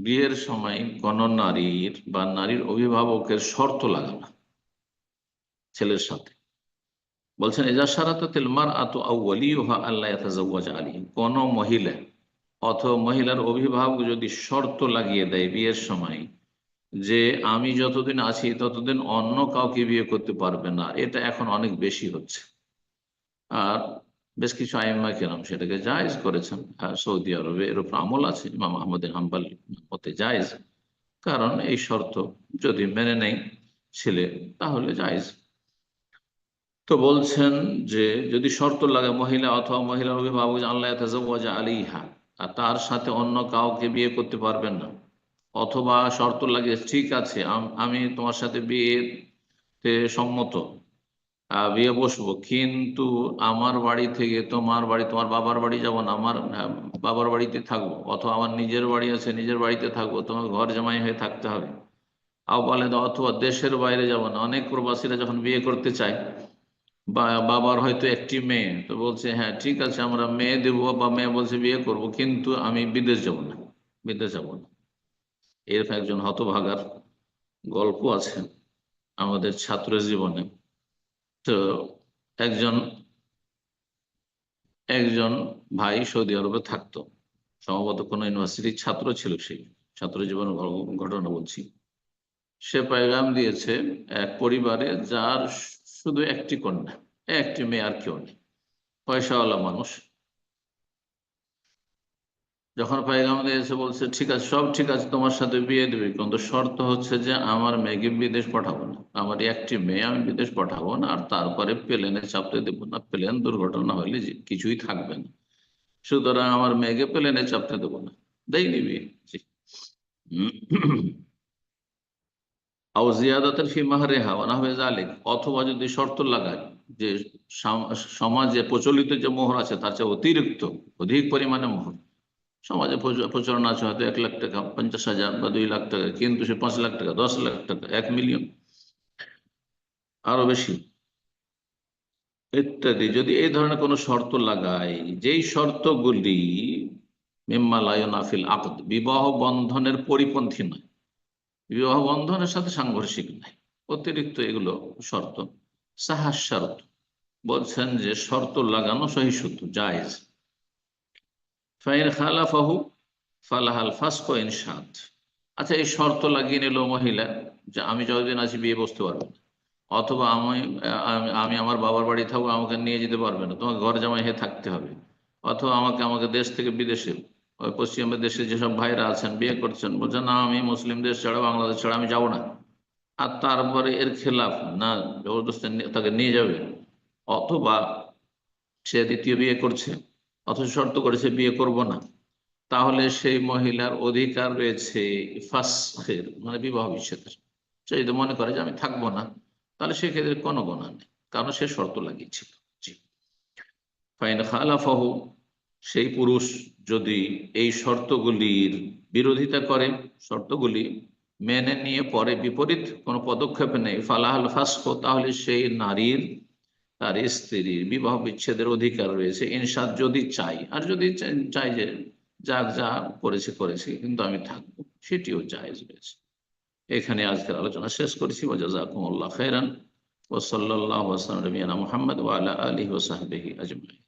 বিয়ের সময় কোন নারীর বা নারীর অভিভাবকের শর্ত লাগানো ছেলের সাথে। বলছেন এজা শারাতাতিল মারআতু আও ওয়ালিয়ুহা আল্লা ইয়াতাজাওয়াজা আলাইহি, কোন মহিলা অথবা মহিলার অভিভাবক যদি শর্ত লাগিয়ে দেয় বিয়ের সময় যে আমি যতদিন আছি ততদিন অন্য কাউকে বিয়ে করতে পারবে না, এটা এখন অনেক বেশি হচ্ছে। আর বেশ কিছু আইম্মা কেরাম সেটাকে জায়েজ করেছেন। সৌদি আরবে এর উপর আমল আছে, ইমাম আহমদ হাম্বল মতে জায়েজ, কারণ এই শর্ত যদি মেনে নেই ছেলে তাহলে জায়েজ। তো বলছেন যে যদি শর্ত লাগে মহিলা অথবা মহিলার অভিভাবক যে আল্লাহ তাজাওয়াজা আলাইহা, আর তার সাথে অন্য কাউকে বিয়ে করতে পারবেন না, অথবা শর্ত লাগে ঠিক আছে আমি তোমার সাথে বিয়েতে সম্মত, বিয়ে বসবো, কিন্তু আমার বাড়ি থেকে তোমার বাড়ি, তোমার বাবার বাড়ি যাব না, আমার বাবার বাড়িতে থাকবো, অথবা আমার নিজের বাড়ি আছে নিজের বাড়িতে থাকবো, তোমার ঘর জামাই হয়ে থাকতে হবে। বলে অথবা দেশের বাইরে যাব না, অনেক প্রবাসীরা যখন বিয়ে করতে চায় বা বাবার হয়তো একটি মেয়ে, তো বলছে হ্যাঁ ঠিক আছে আমরা মেয়ে দেবো, বা মেয়ে বলছে বিয়ে করব, কিন্তু আমি বিদেশ যাব না, বিদেশ যাব না। এরকম একজন হতভাগার গল্প আছে আমাদের ছাত্র জীবনে। তো একজন একজন ভাই সৌদি আরবে থাকতো, সম্ভবত কোনো ইউনিভার্সিটির ছাত্র ছিল। সেই ছাত্র জীবনের ঘটনা বলছি। সে পয়গাম দিয়েছে এক পরিবারে যার শুধু একটি কন্যা, একটি মেয়ে, আর কেউ নেই, পয়সাওয়ালা মানুষ। যখন পয়গাম দিয়েছে বলছে ঠিক আছে, সব ঠিক আছে, তোমার সাথে বিয়ে দেবে, কিন্তু শর্ত হচ্ছে যে আমার মেয়েকে বিদেশ পাঠাবো না, আমার একটি মেয়ে আমি বিদেশ পাঠাবো না, আর তারপরে প্লেনে চাপতে দেবো না, প্লেন দুর্ঘটনা হলে যে কিছুই থাকবে না, সুতরাং আমার মেয়েকে প্লেনে চাপতে দেবো না, দেয়নি বিয়ে। জি। আও জিয়াদাতান ফি মাহরিহা ওয়া নাহওয়া যালিক, অথবা যদি শর্ত লাগায় যে সমাজে প্রচলিত যে মোহর আছে তার চেয়ে অতিরিক্ত অধিক পরিমাণে মোহর, সমাজে প্রচলন আছে হয়তো 1 লাখ টাকা, 50,000 বা 2 লাখ টাকা, কিন্তু সে 5 লাখ টাকা, 10 লাখ টাকা, 1 মিলিয়ন, আরো বেশি ইত্যাদি, যদি এই ধরনের কোনো শর্ত লাগায়, যেই শর্তগুলি মিম্মা লা ইউনাফিল আকদ, বিবাহ বন্ধনের পরিপন্থী নয়, বিবাহ বন্ধনের সাথে সাংঘর্ষিক নাই, অতিরিক্ত এগুলো শর্ত, সাহাস শর্ত, বলছেন যে শর্ত লাগানো সহিশুদ্ধ জায়েজ। ফাইন খালাফাহু ফালাহাল ফাসক ইন শাত। আচ্ছা, এই শর্ত লাগিয়ে নিল মহিলা যে আমি যতদিন আছি বিয়ে বসতে পারবো না, অথবা আমি আমার বাবার বাড়ি থাকবো, আমাকে নিয়ে যেতে পারবে না, তোমাকে ঘর জামাই হয়ে থাকতে হবে, অথবা আমাকে দেশ থেকে বিদেশে, ওই পশ্চিমের দেশে যেসব ভাইরা আছেন বিয়ে করছেন, বলছেন না আমি মুসলিম দেশ ছাড়া বাংলাদেশ ছাড়া আমি যাবো না, আর তারপরে এর খেলাফ না, জবরদস্তি তাকে নিয়ে যাবে, অথবা সে দ্বিতীয় বিয়ে করছে অথচ শর্ত করেছে বিয়ে করব না, তাহলে সেই মহিলার অধিকার রয়েছে ফাসখের, মানে বিবাহ বিচ্ছেদের। সে যদি মনে করে যে আমি থাকবো না, তাহলে সেক্ষেত্রে কোনো গুনাহ নেই, কারণ সে শর্ত লাগিয়েছিল। জি। ফাইন খালাফাহু, সেই পুরুষ যদি এই শর্তগুলির বিরোধিতা করে, শর্তগুলি মেনে নিয়ে পরে বিপরীত কোনো পদক্ষেপ নেই, ফালাহাল ফাসখ, তাহলে সেই নারীর তার স্ত্রীর বিবাহ বিচ্ছেদের অধিকার রয়েছে, ইনসাদ যদি চাই, আর যদি চাই যে যাক যা করেছে করেছে কিন্তু আমি থাকবো, সেটিও জায়েজ রয়েছে। এখানে আজকের আলোচনা শেষ করেছি। ওয়া জাযাকুমুল্লাহু খাইরান ওয়া সাল্লাল্লাহু ওয়া সাল্লাম নবিয়ানা মুহাম্মদ ওয়া আলা আলিহি ওয়া সাহবিহি আজমাইন।